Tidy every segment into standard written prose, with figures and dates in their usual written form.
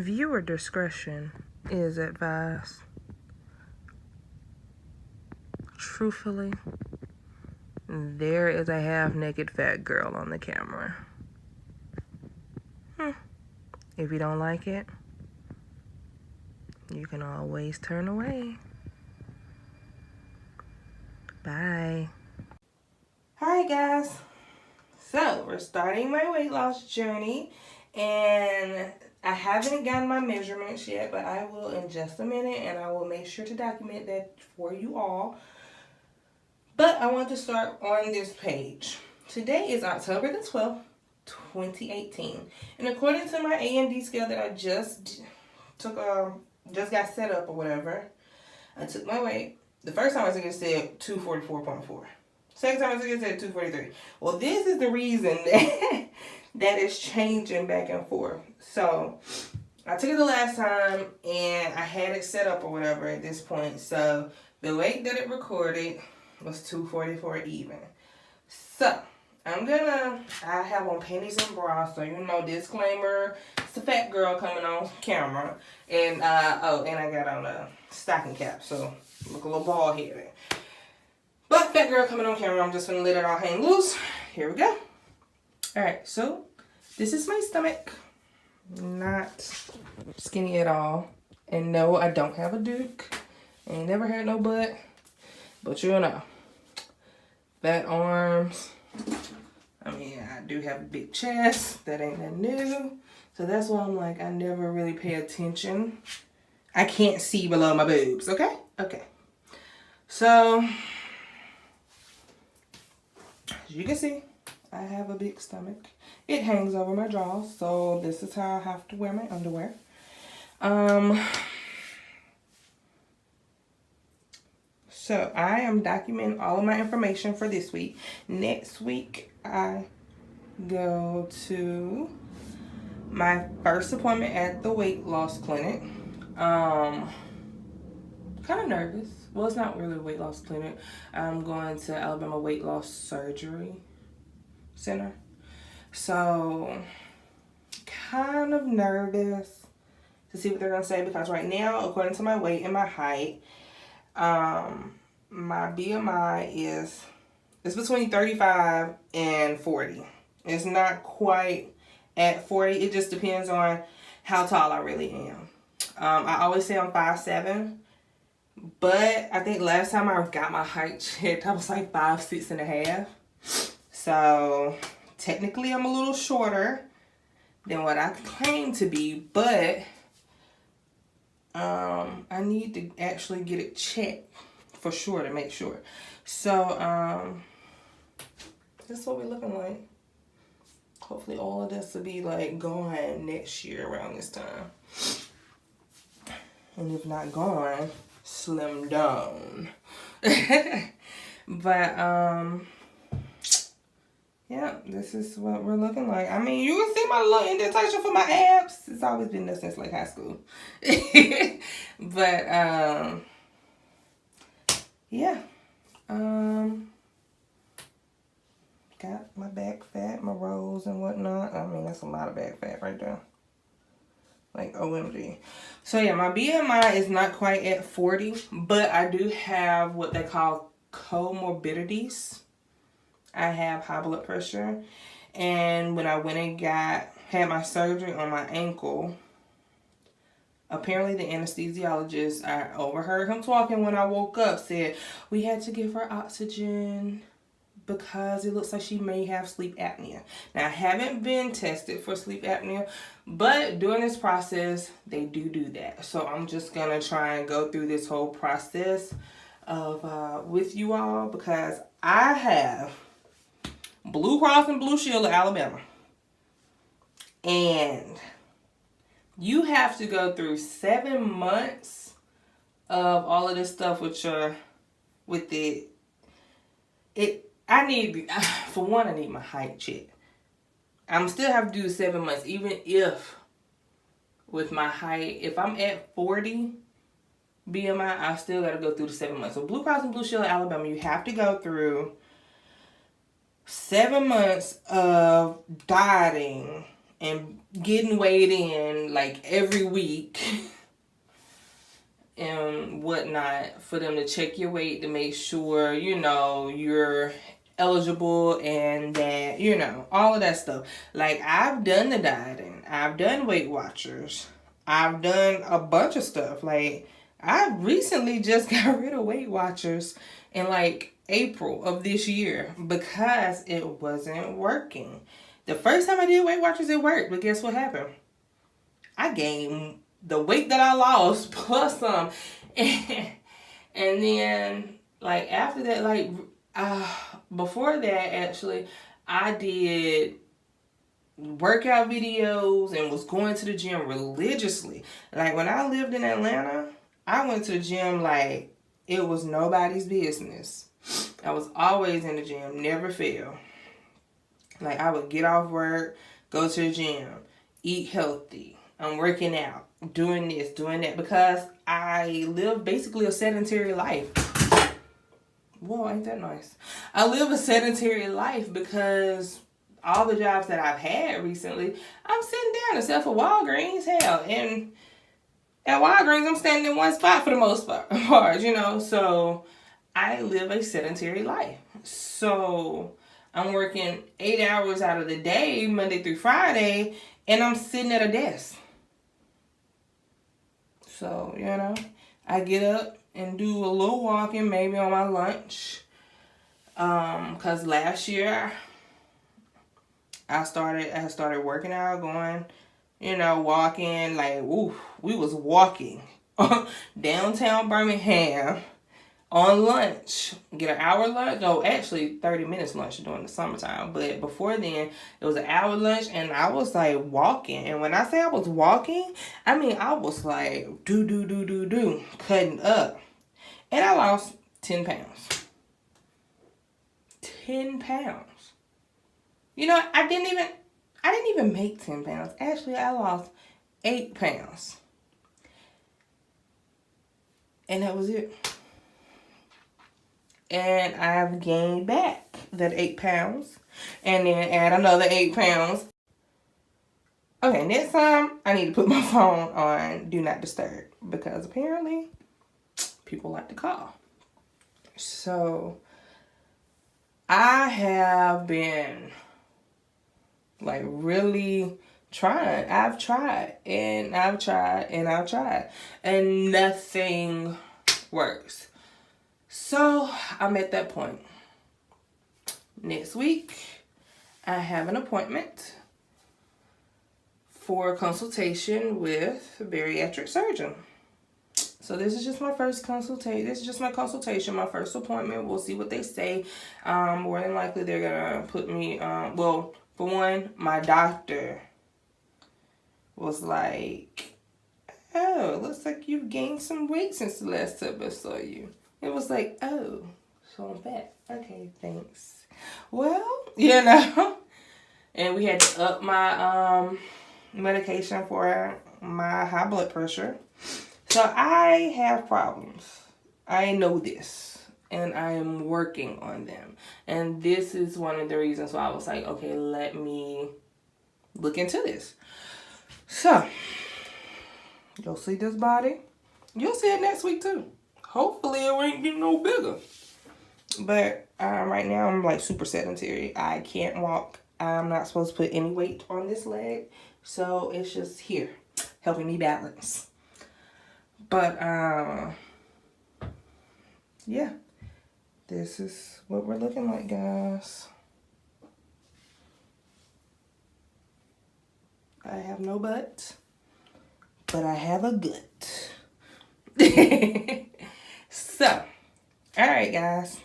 Viewer discretion is advised. Truthfully, there is a half-naked fat girl on the camera. If you don't like it, you can always turn away. Bye. Alright guys, so we're starting my weight loss journey, and I haven't gotten my measurements yet, but I will in just a minute, and I will make sure to document that for you all. But I want to start on this page. Today is October the 12th, 2018, and according to my A&D scale that I just got set up or whatever, I took my weight. The first time I took it said 244.4. Second time I took it said 243. Well, this is the reason that it's changing back and forth. So I took it the last time and I had it set up or whatever at this point. So the weight that it recorded was 244 even. So I have on panties and bras, so you know, disclaimer, it's a fat girl coming on camera. And and I got on a stocking cap, so look a little bald headed. But fat girl coming on camera, I'm just gonna let it all hang loose. Here we go. Alright, so this is my stomach. Not skinny at all. And no, I don't have a duke. I ain't never had no butt. But you know, fat arms. I mean, I do have a big chest. That ain't that new. So that's why I'm like, I never really pay attention. I can't see below my boobs, okay? Okay. So, as you can see, I have a big stomach. It hangs over my drawers, so this is how I have to wear my underwear. So I am documenting all of my information for this week. Next week, I go to my first appointment at the weight loss clinic. Kind of nervous. Well, it's not really a weight loss clinic. I'm going to Alabama Weight Loss Surgery Center. So, kind of nervous to see what they're going to say, because right now, according to my weight and my height, my BMI is between 35 and 40. It's not quite at 40. It just depends on how tall I really am. I always say I'm 5'7", but I think last time I got my height checked, I was like 5'6.5". So technically I'm a little shorter than what I claim to be, but I need to actually get it checked for sure to make sure. So that's what we're looking like. Hopefully all of this will be like gone next year around this time. And if not gone, slim down. But yeah, this is what we're looking like. I mean, you can see my little indentation for my abs. It's always been there since like high school. But yeah. Got my back fat, my rolls and whatnot. I mean, that's a lot of back fat right there. Like, OMG. So yeah, my BMI is not quite at 40, but I do have what they call comorbidities. I have high blood pressure, and when I went and had my surgery on my ankle, apparently the anesthesiologist, I overheard him talking when I woke up, said we had to give her oxygen because it looks like she may have sleep apnea. Now, I haven't been tested for sleep apnea, but during this process, they do that. So I'm just gonna try and go through this whole process of with you all, because I have Blue Cross and Blue Shield of Alabama, and you have to go through 7 months of all of this stuff with it. I need my height check. I'm still have to do 7 months, even if with my height, if I'm at 40 BMI, I still got to go through the 7 months. So Blue Cross and Blue Shield of Alabama, you have to go through 7 months of dieting and getting weighed in like every week and whatnot for them to check your weight to make sure, you know, you're eligible and that, you know, all of that stuff. Like, I've done the dieting. I've done Weight Watchers. I've done a bunch of stuff. Like, I recently just got rid of Weight Watchers in like April of this year because it wasn't working. The first time I did Weight Watchers, it worked. But guess what happened? I gained the weight that I lost plus some. And then, like, after that, like, before that, actually, I did workout videos and was going to the gym religiously. Like, when I lived in Atlanta, I went to the gym like it was nobody's business. I was always in the gym, never fail. Like, I would get off work, go to the gym, eat healthy. I'm working out, doing this, doing that, because I live basically a sedentary life. Whoa, ain't that nice? I live a sedentary life because all the jobs that I've had recently, I'm sitting down, except for Walgreens, hell. And at Walgreens, I'm standing in one spot for the most part, you know. So I live a sedentary life. So I'm working 8 hours out of the day, Monday through Friday, and I'm sitting at a desk. So, you know, I get up and do a little walking, maybe on my lunch. Because last year I started working out, going, you know, walking, like, ooh, we was walking downtown Birmingham on lunch. Get an hour lunch. No, actually 30 minutes lunch during the summertime. But before then, it was an hour lunch, and I was like walking. And when I say I was walking, I mean I was like do cutting up. And I lost 10 pounds. 10 pounds. You know, I didn't even make 10 pounds. Actually, I lost 8 pounds. And that was it. And I've gained back that 8 pounds. And then add another 8 pounds. Okay, next time I need to put my phone on Do Not Disturb. Because apparently people like to call. So I have been like really trying. I've tried and I've tried and I've tried, and nothing works. So I'm at that point. Next week, I have an appointment for a consultation with a bariatric surgeon. So this is just my first consultation. This is just my consultation, my first appointment. We'll see what they say. More than likely, they're gonna put me. Well, for one, my doctor was like, "Oh, looks like you've gained some weight since the last time I saw you." It was like, "Oh, so I'm fat. Okay, thanks." Well, you know, and we had to up my medication for my high blood pressure. So I have problems. I know this, and I am working on them. And this is one of the reasons why I was like, okay, let me look into this. So, you'll see this body. You'll see it next week too. Hopefully it ain't getting no bigger. But right now I'm like super sedentary. I can't walk. I'm not supposed to put any weight on this leg. So it's just here, helping me balance. But, yeah, this is what we're looking like, guys. I have no butt, but I have a gut. So, all right, guys.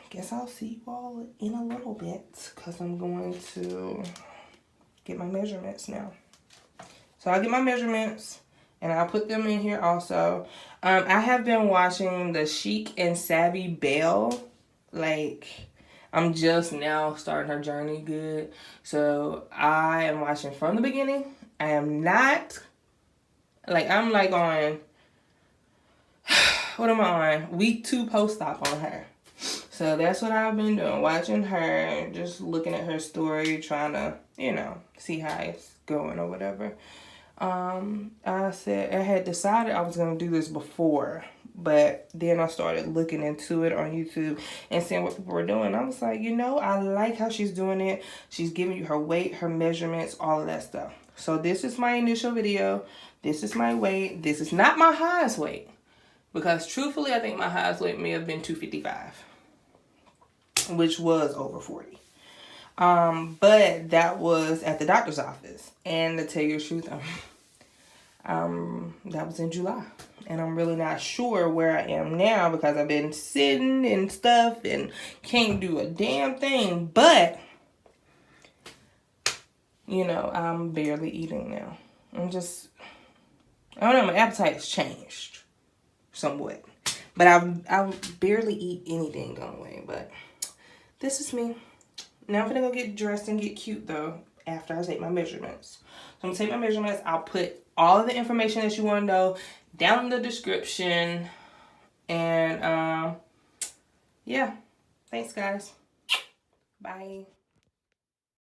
Guess I'll see you all in a little bit because I'm going to get my measurements now. So I'll get my measurements and I'll put them in here also. I have been watching the Chic and Savvy Belle. Like, I'm just now starting her journey good. So I am watching from the beginning. I am not, like, I'm like on, what am I on? Week 2 post-op on her. So that's what I've been doing, watching her, just looking at her story, trying to, you know, see how it's going or whatever. I had decided I was going to do this before, but then I started looking into it on YouTube and seeing what people were doing. I was like, you know, I like how she's doing it. She's giving you her weight, her measurements, all of that stuff. So this is my initial video. This is my weight. This is not my highest weight, because truthfully, I think my highest weight may have been 255. Which was over 40. But that was at the doctor's office. And to tell you the truth, that was in July. And I'm really not sure where I am now, because I've been sitting and stuff and can't do a damn thing. But, you know, I'm barely eating now. I don't know, my appetite's changed somewhat. But I barely eat anything going away, but this is me. Now I'm gonna go get dressed and get cute though after I take my measurements. So I'm gonna take my measurements. I'll put all of the information that you want to know down in the description. And yeah, thanks guys. Bye.